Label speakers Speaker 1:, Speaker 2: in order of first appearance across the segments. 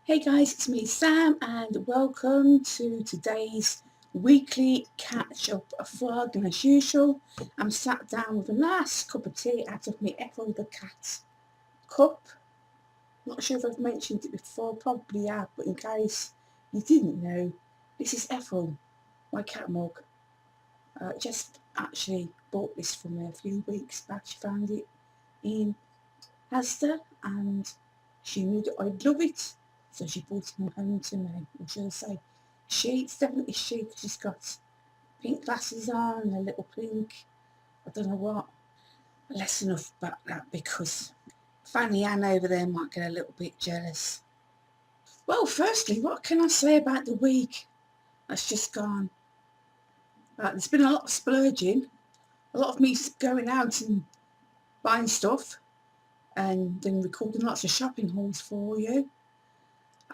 Speaker 1: Hey guys, it's me Sam and welcome to today's weekly catch-up vlog, and as usual I'm sat down with a nice cup of tea out of my Ethel the cat cup. Not sure if I've mentioned it before, probably have, but in case you didn't know, this is Ethel, my cat mug. Just actually bought this from her a few weeks back. She found it in Asda and she knew that I'd love it, so she brought him home to me. Or should I say she? It's definitely she, because she's got pink glasses on and a little pink, I don't know what. Less enough about that because Fanny Ann over there might get a little bit jealous. Well, firstly, what can I say about the week that's just gone? There's been a lot of splurging, a lot of me going out and buying stuff and then recording lots of shopping hauls for you.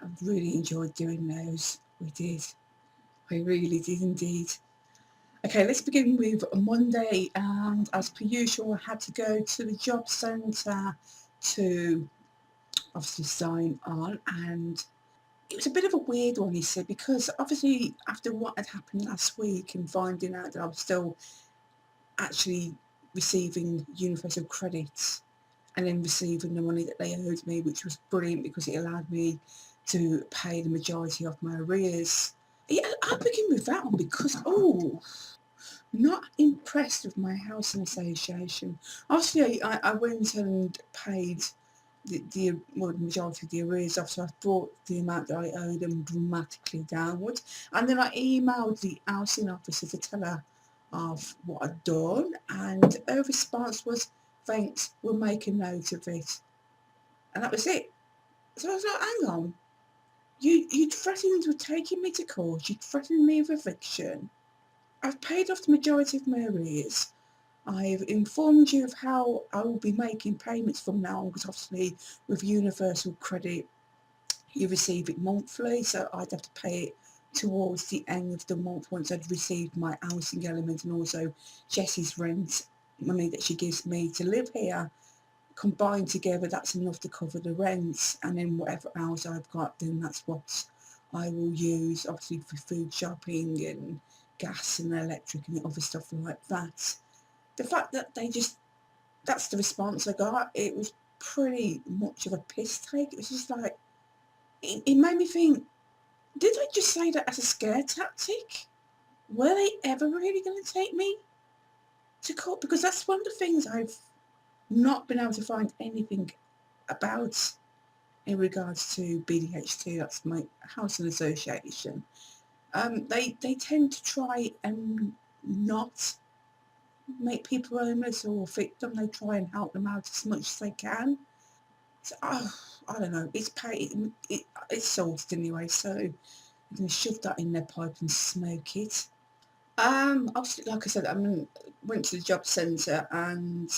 Speaker 1: I've really enjoyed doing those. We did. I really did indeed. Okay, let's begin with Monday, and as per usual I had to go to the job centre to obviously sign on, and it was a bit of a weird one, you see, because obviously after what had happened last week and finding out that I was still actually receiving universal credits and then receiving the money that they owed me, which was brilliant because it allowed me to pay the majority of my arrears. Yeah, I'll begin with that one because, not impressed with my housing association. Obviously, I went and paid the majority of the arrears off, so I brought the amount that I owed them dramatically downwards. And then I emailed the housing officer to tell her of what I'd done, and her response was, "Thanks, we'll make a note of it." And that was it. So I was like, hang on, you'd threatened with taking me to court, you'd threatened me with eviction. I've paid off the majority of my arrears. I've informed you of how I will be making payments from now on, because obviously with Universal Credit you receive it monthly, so I'd have to pay it towards the end of the month once I'd received my housing element and also Jessie's rent money that she gives me to live here. Combined together, that's enough to cover the rents, and then whatever else I've got, then that's what I will use, obviously for food shopping and gas and electric and other stuff like that. The fact that that's the response I got, it was pretty much of a piss take. It was just like, it made me think, did I just say that as a scare tactic? Were they ever really going to take me to court? Because that's one of the things I've not been able to find anything about in regards to BDHT, that's my housing association. They tend to try and not make people homeless or victim. They try and help them out as much as they can. So, I don't know. It's salted anyway, so I'm going to shove that in their pipe and smoke it. Obviously, like I said, went to the job centre and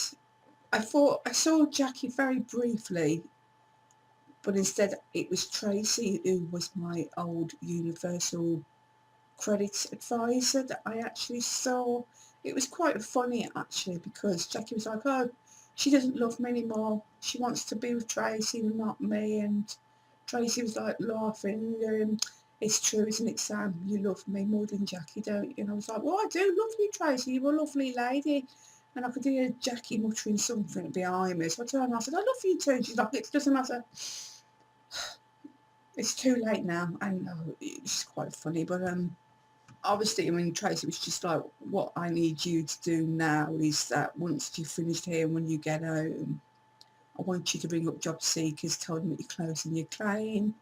Speaker 1: I thought I saw Jackie very briefly, but instead it was Tracy, who was my old Universal Credit advisor, that I actually saw. It was quite funny actually, because Jackie was like, "Oh, she doesn't love me anymore. She wants to be with Tracy, not me." And Tracy was like laughing. It's true, isn't it, Sam? You love me more than Jackie, don't you? And I was like, "Well, I do love you, Tracy. You're a lovely lady." And I could hear Jackie muttering something behind me. So I turned and I said, "I love you too." And she's like, "It doesn't matter. It's too late now." I know, it's quite funny, but obviously, Tracy was just like, "What I need you to do now is that once you've finished here and when you get home, I want you to bring up job seekers, tell them that you're closing your claim,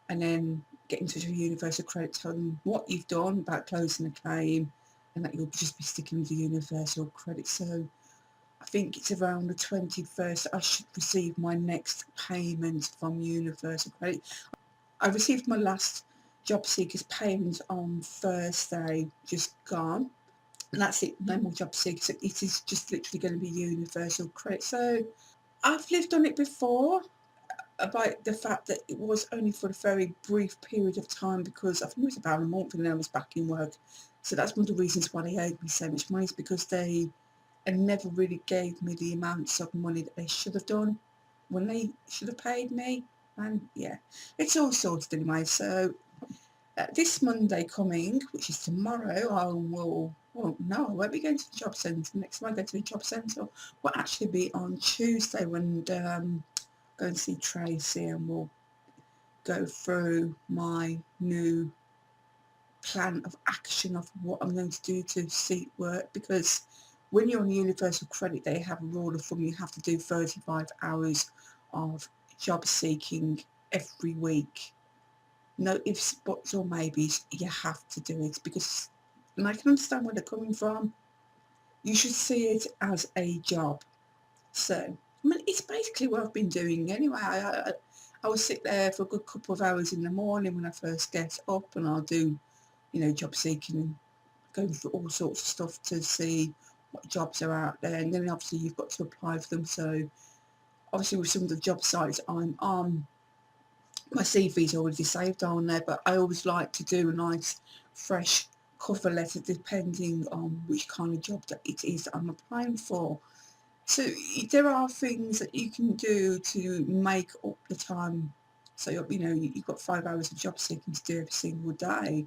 Speaker 1: and then get in touch with Universal Credit, tell them what you've done about closing the claim, and that you'll just be sticking with the Universal Credit." So I think it's around the 21st I should receive my next payment from Universal Credit. I received my last job seekers payment on Thursday, just gone. And that's it, no more job seekers. So it is just literally going to be Universal Credit. So I've lived on it before, about the fact that it was only for a very brief period of time, because I think it was about a month and then I was back in work. So that's one of the reasons why they owed me so much money, is because they never really gave me the amounts of money that they should have done when they should have paid me. plan. Yeah, it's all sorted anyway. So this Monday coming, which is tomorrow, I will, well, no, I won't be going to the job centre. Next time I go to the job centre will actually be on Tuesday when go and see Tracy, and we'll go through my new plan of action of what I'm going to do to seek work, because when you're on Universal Credit, they have a rule of thumb, you have to do 35 hours of job seeking every week. No ifs, buts or maybes, you have to do it, because, and I can understand where they're coming from, you should see it as a job. So, I mean, it's basically what I've been doing anyway. I will sit there for a good couple of hours in the morning when I first get up, and I'll do, job seeking and going through all sorts of stuff to see what jobs are out there. And then obviously you've got to apply for them. So obviously with some of the job sites I'm on, my CV's already saved on there, but I always like to do a nice fresh cover letter depending on which kind of job that it is that I'm applying for. So there are things that you can do to make up the time. So you've got 5 hours of job seeking to do every single day.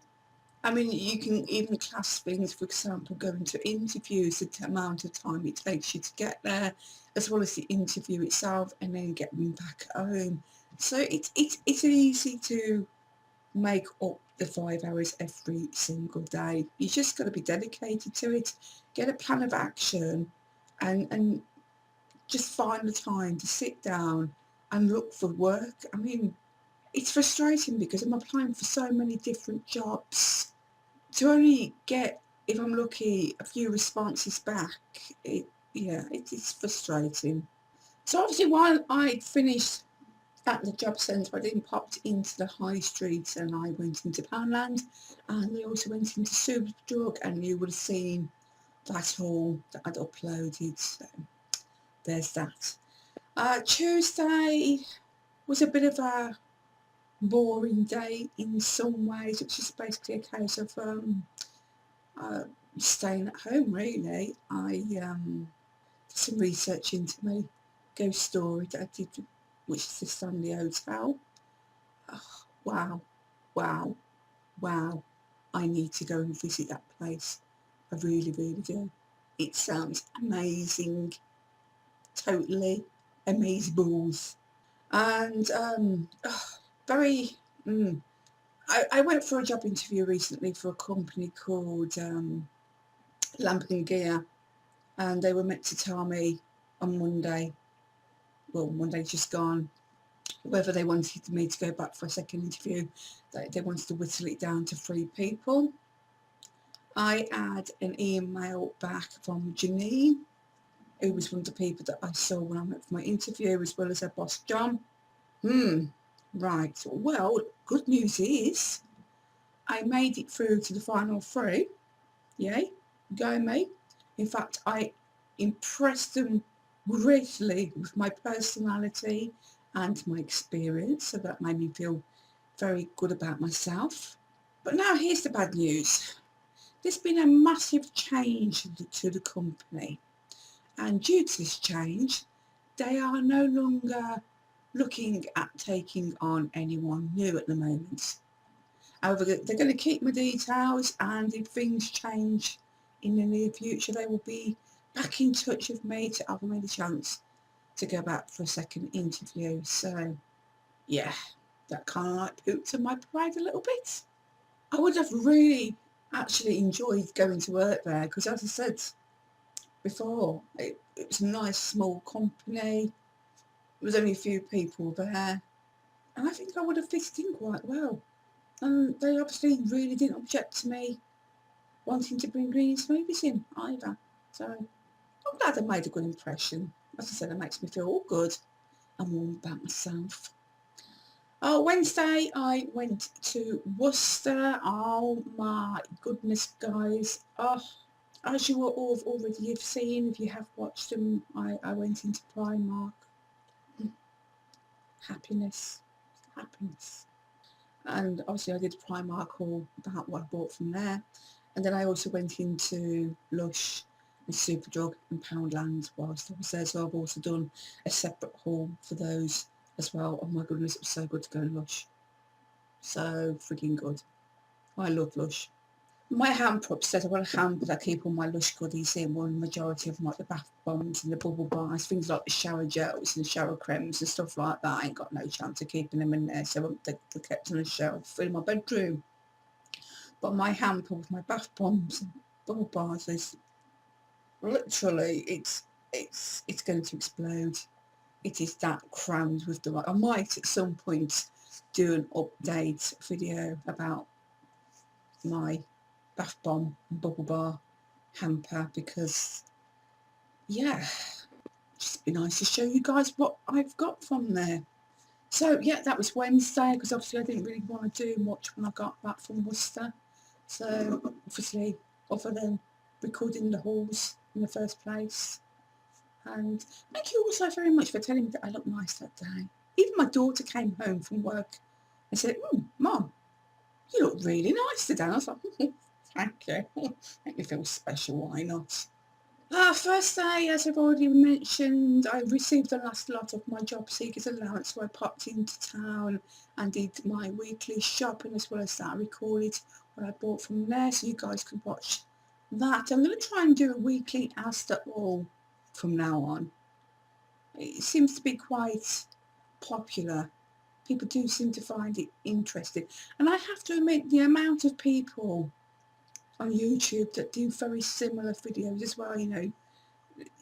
Speaker 1: I mean, you can even class things, for example, going to interviews, the amount of time it takes you to get there, as well as the interview itself, and then getting back home. So it's easy to make up the 5 hours every single day. You just got to be dedicated to it, get a plan of action, and just find the time to sit down and look for work. I mean, it's frustrating because I'm applying for so many different jobs. To only get, if I'm lucky, a few responses back, it is frustrating. So obviously while I'd finished at the job centre, I then popped into the high street and I went into Poundland, and I also went into Superdrug, and you would have seen that haul that I'd uploaded. So there's that. Tuesday was a bit of a boring day in some ways, which is basically a case of staying at home really. I did some research into my ghost story that I did, which is the Stanley Hotel. Oh, wow, wow, wow. I need to go and visit that place. I really, really do. It sounds amazing. Totally amazeballs. And very... I went for a job interview recently for a company called Lamp and Gear, and they were meant to tell me on Monday, well, Monday's just gone, whether they wanted me to go back for a second interview. They wanted to whittle it down to 3 people. I had an email back from Janine, who was one of the people that I saw when I went for my interview, as well as her boss John. Right, well, good news is I made it through to the final 3. Yay, go me. In fact, I impressed them greatly with my personality and my experience, so that made me feel very good about myself. But now here's the bad news. There's been a massive change to the company, and due to this change, they are no longer looking at taking on anyone new at the moment. However, they're going to keep my details, and if things change in the near future, they will be back in touch with me to offer me the chance to go back for a second interview. So yeah, that kind of like pooped in my pride a little bit. I would have really actually enjoyed going to work there, because as I said before, it was a nice small company. There was only a few people there, and I think I would have fitted in quite well. And they obviously really didn't object to me wanting to bring green smoothies in either. So I'm glad I made a good impression. As I said, it makes me feel all good and warm about myself. Wednesday I went to Worcester. Oh my goodness, guys. As you all have already have seen, if you have watched them, I went into Primark. Happiness. Happiness. And obviously I did a Primark haul about what I bought from there. And then I also went into Lush and Superdrug and Poundland whilst I was there. So I've also done a separate haul for those as well. Oh my goodness, it was so good to go to Lush. So freaking good. I love Lush. My hamper upstairs, I've got a hamper that I keep all my Lush goodies in, one majority of them, like the bath bombs and the bubble bars, things like the shower gels and shower creams and stuff like that. I ain't got no chance of keeping them in there, so they're kept on a shelf in my bedroom. But my hamper with my bath bombs and bubble bars is literally, it's going to explode. It is that crammed with the. I might at some point do an update video about my bath bomb and bubble bar hamper, because yeah, just be nice to show you guys what I've got from there. So yeah, that was Wednesday, because obviously I didn't really want to do much when I got back from Worcester. So obviously, other than recording the hauls in the first place. And thank you also very much for telling me that I look nice that day. Even my daughter came home from work and said, Mum, you look really nice today. And I was like, thank you. Make me feel special, why not? First day, as I've already mentioned, I received the last lot of my job seekers allowance, so I popped into town and did my weekly shopping, as well as that I recorded what I bought from there, so you guys can watch that. I'm going to try and do a weekly Asda haul from now on. It seems to be quite popular. People do seem to find it interesting, and I have to admit, the amount of people on YouTube that do very similar videos as well,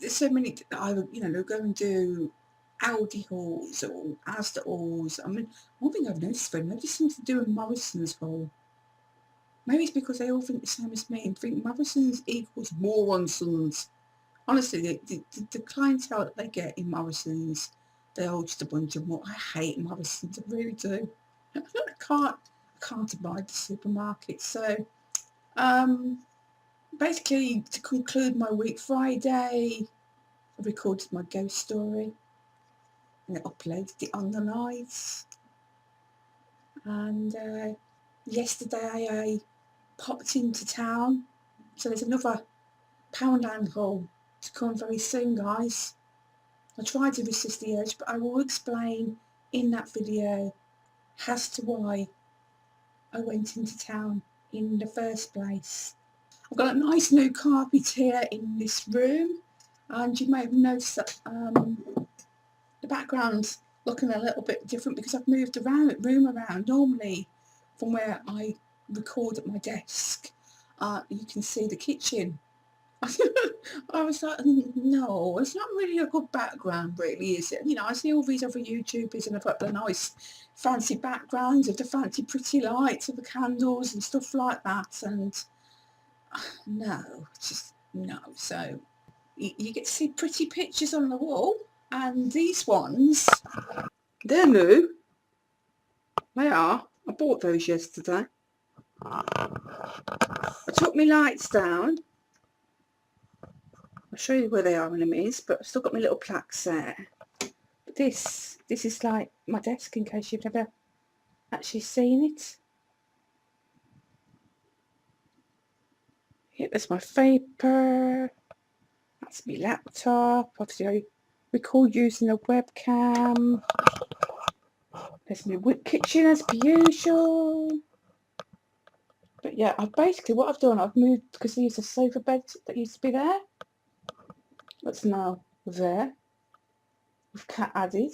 Speaker 1: there's so many. Either they'll go and do Aldi hauls or Asda hauls. I mean, one thing I've noticed, they just seem to do a Morrison's haul. Maybe it's because they all think the same as me and think Morrison's equals Morrison's. Honestly, the clientele that they get in Morrison's, they're all just a bunch of more. I hate Morrison's, I really do. I can't abide the supermarket. So, basically, to conclude my week, Friday, I recorded my ghost story and I uploaded it on the night. And yesterday I popped into town, so there's another Poundland haul to come very soon, guys. I tried to resist the urge, but I will explain in that video as to why I went into town in the first place. I've got a nice new carpet here in this room, and you may have noticed that the background's looking a little bit different because I've moved the room around. Normally, from where I record at my desk, you can see the kitchen. I was like, no, it's not really a good background, really, is it? I see all these other YouTubers and they've got the nice fancy backgrounds of the fancy pretty lights of the candles and stuff like that, and no, just no. So you get to see pretty pictures on the wall, and these ones, they're new. They are. I bought those yesterday. I took my lights down. I'll show you where they are in a minute, but I've still got my little plaques there. But this is like my desk, in case you've never actually seen it. Yeah, there's my paper. That's my laptop. Obviously, I record using a webcam. There's my kitchen as per usual. But yeah, what I've done, I've moved, because there's a sofa bed that used to be there. That's now there, with cat added.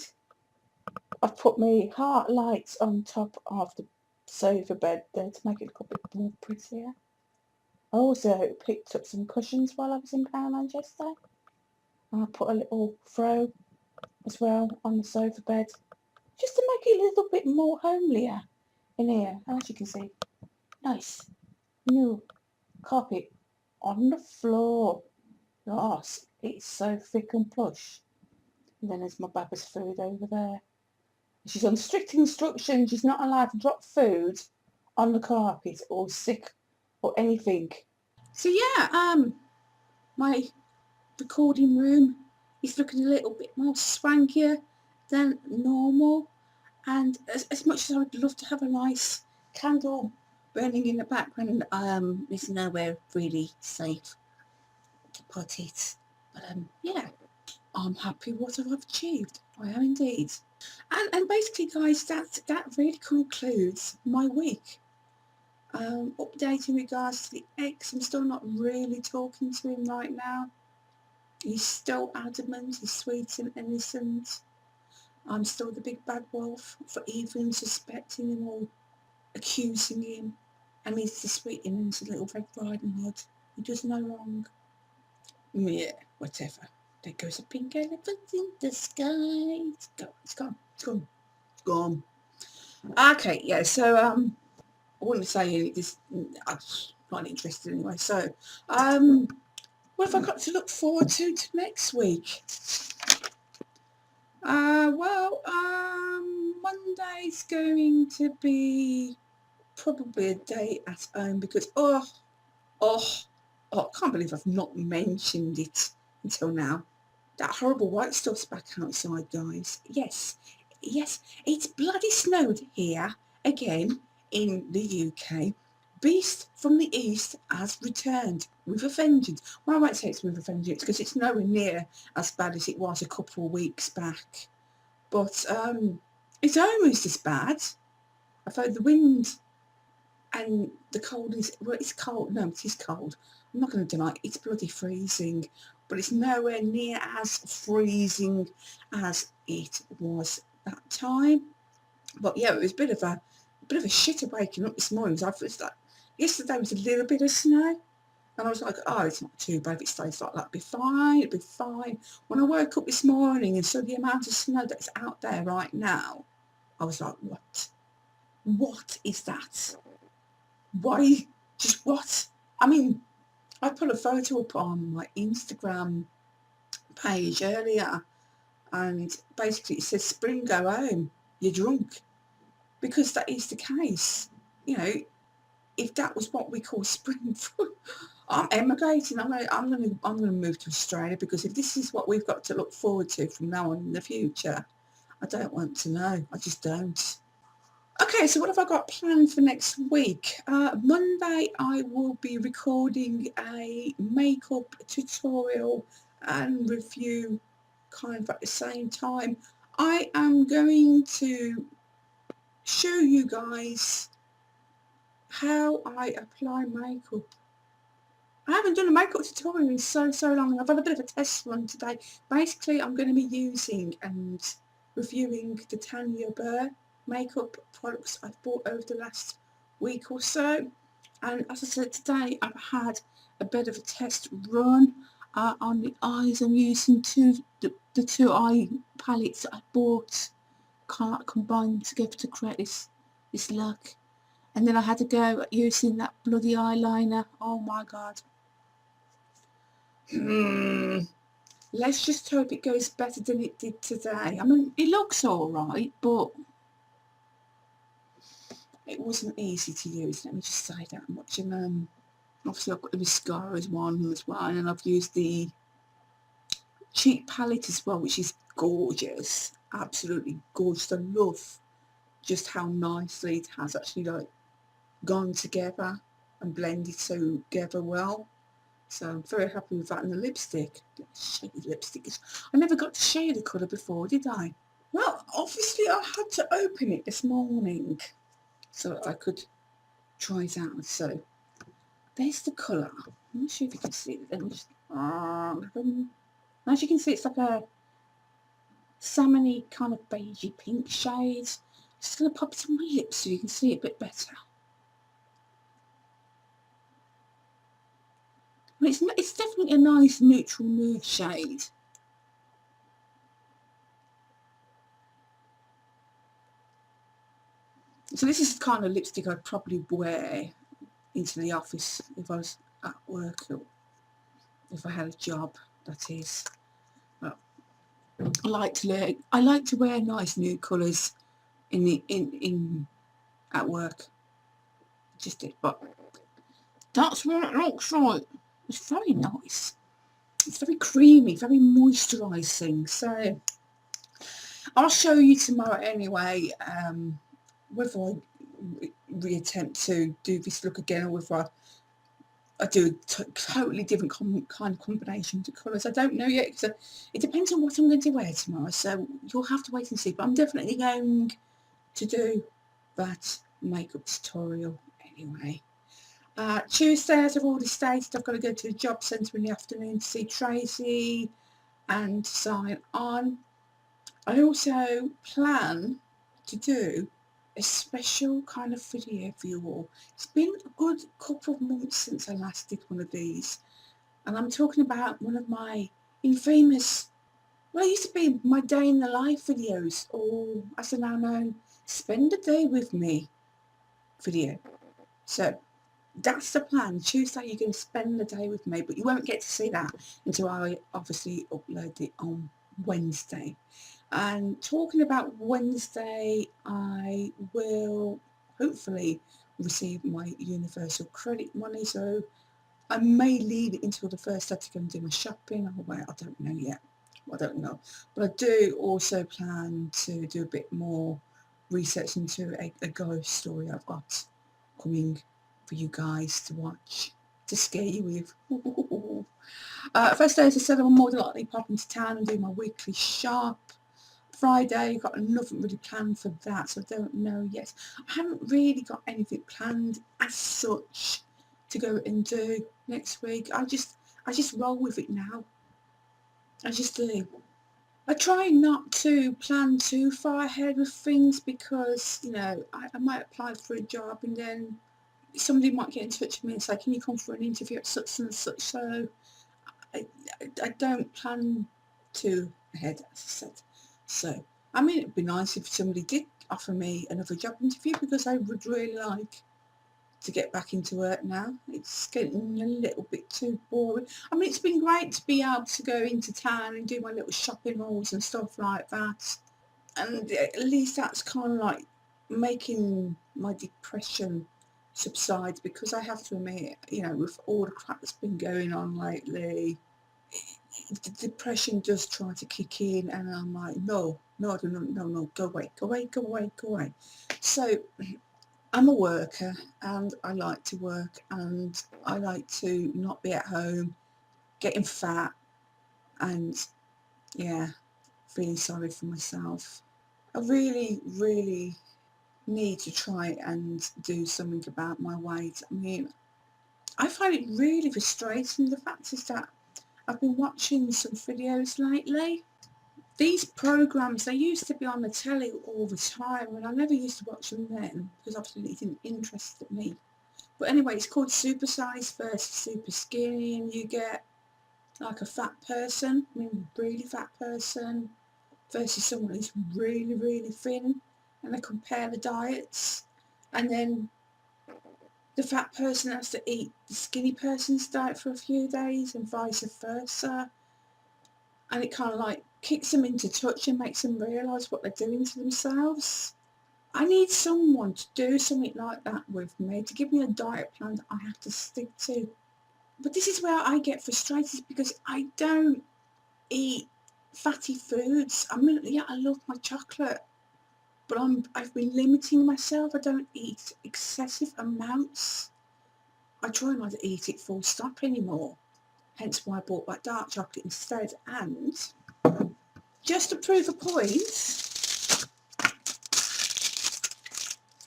Speaker 1: I've put my heart lights on top of the sofa bed there to make it look a bit more prettier. I also picked up some cushions while I was in Poundland yesterday. And I put a little throw as well on the sofa bed, just to make it a little bit more homelier in here. And as you can see, nice new carpet on the floor. Gosh, it's so thick and plush. And then there's my Baba's food over there. She's on strict instructions. She's not allowed to drop food on the carpet or sick or anything. So yeah, my recording room is looking a little bit more swankier than normal. And as much as I would love to have a nice candle burning in the background, there's nowhere really safe to put it. But yeah, I'm happy with what I've achieved. I am indeed. And basically, guys, that really concludes my week. Update in regards to the ex. I'm still not really talking to him right now. He's still adamant, he's sweet and innocent. I'm still the big bad wolf for even suspecting him or accusing him. And he's the sweet innocent little Red Riding Hood who does no wrong. Yeah, whatever. There goes a pink elephant in the sky. It's gone, it's gone, it's gone, it's gone. Okay, yeah, so I wouldn't say any this. I'm not interested anyway. So, what have I got to look forward to next week? Monday's going to be probably a day at home because I can't believe I've not mentioned it until now. That horrible white stuff's back outside, guys. Yes, it's bloody snowed here again in the UK. Beast from the East has returned with a vengeance. Well, I won't say it's with a vengeance because it's nowhere near as bad as it was a couple of weeks back. But it's almost as bad. I've heard the wind and the cold is, well, it's cold. No, it is cold. I'm not going to deny it. It's bloody freezing. But it's nowhere near as freezing as it was that time. But yeah, it was a bit of a shitter waking up this morning. I was like, yesterday was a little bit of snow, and I was like, oh, it's not too bad. If it stays like that, it'll be fine. It'll be fine. When I woke up this morning and saw the amount of snow that's out there right now, I was like, what? What is that? Why? Just what? I mean, I put a photo up on my Instagram page earlier, and basically it says, spring, go home, you're drunk. Because that is the case. You know, if that was what we call spring, I'm emigrating. I'm gonna move to Australia, because if this is what we've got to look forward to from now on in the future, I don't want to know. I just don't. Okay, so what have I got planned for next week? Monday I will be recording a makeup tutorial and review kind of at the same time. I am going to show you guys how I apply makeup. I haven't done a makeup tutorial in so long. I've had a bit of a test run today. Basically, I'm going to be using and reviewing the Tanya Burr makeup products I've bought over the last week or so. And as I said, today I've had a bit of a test run on the eyes. I'm using the two eye palettes that I bought, kind of combined together to create this look. And then I had to go at using that bloody eyeliner. Oh my god. Let's just hope it goes better than it did today. I mean, it looks alright, but it wasn't easy to use. Let me just say that much. And obviously I've got the mascaras one as well, and I've used the cheek palette as well, which is gorgeous. Absolutely gorgeous. I love just how nicely it has actually like gone together and blended together well. So I'm very happy with that. And the lipstick, show you the lipstick. I never got to show you the colour before, did I? Well, obviously I had to open it this morning so that I could try it out. So there's the colour. I'm not sure if you can see it. As you can see, it's like a salmony kind of beigey pink shade. Just going to pop it on my lips so you can see it a bit better. It's definitely a nice neutral nude shade. So this is the kind of lipstick I'd probably wear into the office if I was at work, or if I had a job, that is. But I like to wear nice nude colours in at work. Just it, but that's what it looks like. It's very nice. It's very creamy, very moisturising. So I'll show you tomorrow anyway, whether I reattempt to do this look again, or whether I do totally different kind of combinations of colours. I don't know yet because it depends on what I'm going to wear tomorrow, so you'll have to wait and see. But I'm definitely going to do that makeup tutorial anyway. Tuesday, as I've already stated, I've got to go to the job centre in the afternoon to see Tracy and sign on. I also plan to do a special kind of video for you all. It's been a good couple of months since I last did one of these, and I'm talking about one of my infamous, well, it used to be my day in the life videos, or as I now know, spend a day with me video. So that's the plan. Tuesday you're going to spend the day with me, but you won't get to see that until I obviously upload it on Wednesday. And talking about Wednesday, I will hopefully receive my universal credit money, so I may leave it until the first day to go and do my shopping. I don't know yet. I don't know. But I do also plan to do a bit more research into a ghost story I've got coming for you guys to watch, to scare you with. First day, as I said, I'm more than likely pop into town and do my weekly shop. Friday, got nothing really planned for that, so I don't know yet. I haven't really got anything planned as such to go and do next week. I just roll with it now. I just do. I try not to plan too far ahead with things because, you know, I might apply for a job and then somebody might get in touch with me and say, can you come for an interview at such and such? So I don't plan too ahead, as I said. So, I mean, it'd be nice if somebody did offer me another job interview because I would really like to get back into work now. It's getting a little bit too boring. I mean, it's been great to be able to go into town and do my little shopping hauls and stuff like that. And at least that's kind of like making my depression subside, because I have to admit, you know, with all the crap that's been going on lately, the depression does try to kick in, and I'm like, no, no, no, no, no, go away, go away, go away, go away. So I'm a worker and I like to work, and I like to not be at home getting fat and, yeah, feeling sorry for myself. I really, really need to try and do something about my weight. I mean, I find it really frustrating. The fact is that I've been watching some videos lately. These programmes, they used to be on the telly all the time, and I never used to watch them then because obviously it didn't interest me. But anyway, it's called Super Size versus Super Skinny, and you get like a fat person, I mean really fat person, versus someone who's really, really thin, and they compare the diets, and then the fat person has to eat the skinny person's diet for a few days and vice versa, and it kind of like kicks them into touch and makes them realise what they're doing to themselves. I need someone to do something like that with me, to give me a diet plan that I have to stick to. But this is where I get frustrated because I don't eat fatty foods. I mean, yeah, I love my chocolate, but I've been limiting myself. I don't eat excessive amounts. I try not to eat it full stop anymore. Hence why I bought that dark chocolate instead. And just to prove a point,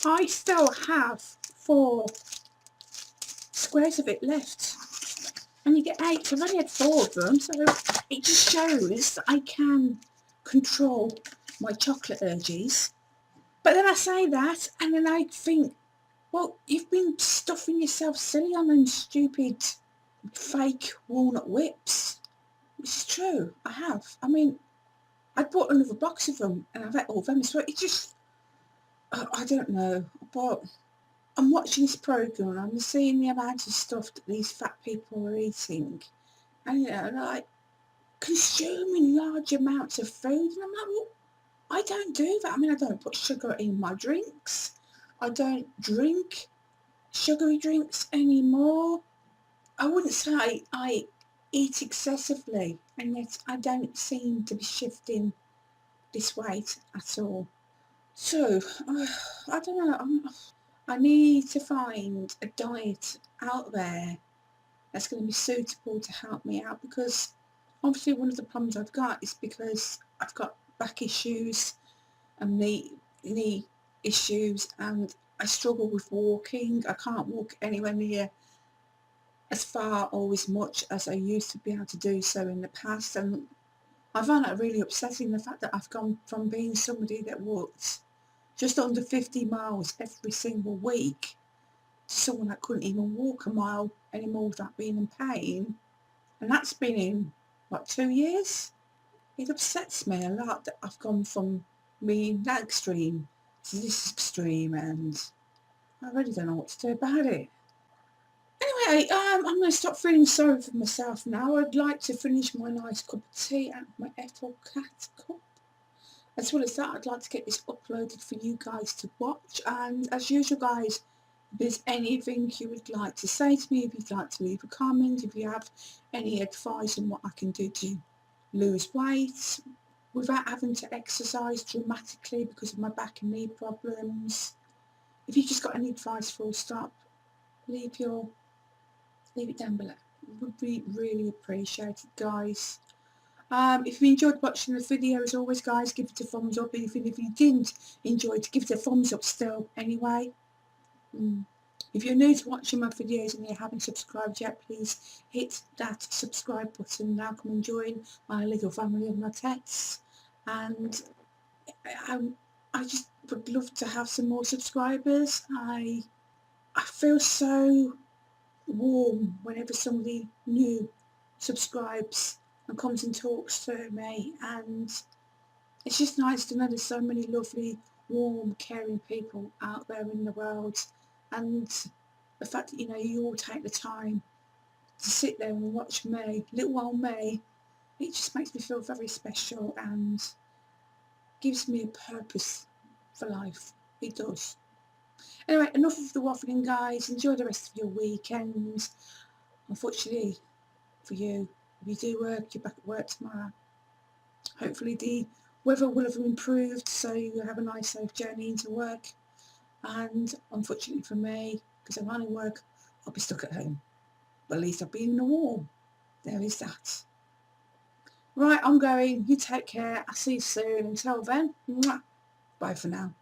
Speaker 1: I still have 4 squares of it left. And you get 8. I've only had 4 of them, so it just shows that I can control my chocolate urges. But then I say that, and then I think, well, you've been stuffing yourself silly on them stupid fake walnut whips. Which is true, I have. I mean, I bought another box of them, and I've had all of them, so it just, I don't know, but I'm watching this programme and I'm seeing the amount of stuff that these fat people are eating, and, you know, like, consuming large amounts of food, and I'm like, well, I don't do that. I mean, I don't put sugar in my drinks. I don't drink sugary drinks anymore. I wouldn't say I eat excessively, and yet I don't seem to be shifting this weight at all. So, I don't know. I need to find a diet out there that's going to be suitable to help me out, because obviously one of the problems I've got is because I've got back issues and knee issues, and I struggle with walking. I can't walk anywhere near as far or as much as I used to be able to do so in the past, and I find that really upsetting, the fact that I've gone from being somebody that walked just under 50 miles every single week to someone that couldn't even walk a mile anymore without being in pain. And that's been in, what, 2 years? It upsets me a lot that I've gone from being that extreme to this extreme, and I really don't know what to do about it. Anyway, I'm going to stop feeling sorry for myself now. I'd like to finish my nice cup of tea out of my Ethel Cat cup. As well as that, I'd like to get this uploaded for you guys to watch. And as usual, guys, if there's anything you would like to say to me, if you'd like to leave a comment, if you have any advice on what I can do to lose weight without having to exercise dramatically because of my back and knee problems, if you've just got any advice, full stop, leave it down below. It would be really appreciated, guys. If you enjoyed watching the video, as always, guys, give it a thumbs up. Even if you didn't enjoy it, give it a thumbs up still anyway. If you're new to watching my videos and you haven't subscribed yet, please hit that subscribe button now. Come and join my little family of nutheads. And I just would love to have some more subscribers. I feel so warm whenever somebody new subscribes and comes and talks to me, and it's just nice to know there's so many lovely, warm, caring people out there in the world, and the fact that, you know, you all take the time to sit there and watch me, little old me, it just makes me feel very special and gives me a purpose for life. It does. Anyway, enough of the waffling, guys. Enjoy the rest of your weekend. Unfortunately for you, if you do work, you're back at work tomorrow. Hopefully the weather will have improved so you have a nice safe journey into work. And unfortunately for me, because I'm only work, I'll be stuck at home. But at least I'll be in the warm. There is that. Right, I'm going. You take care. I'll see you soon. Until then, mwah. Bye for now.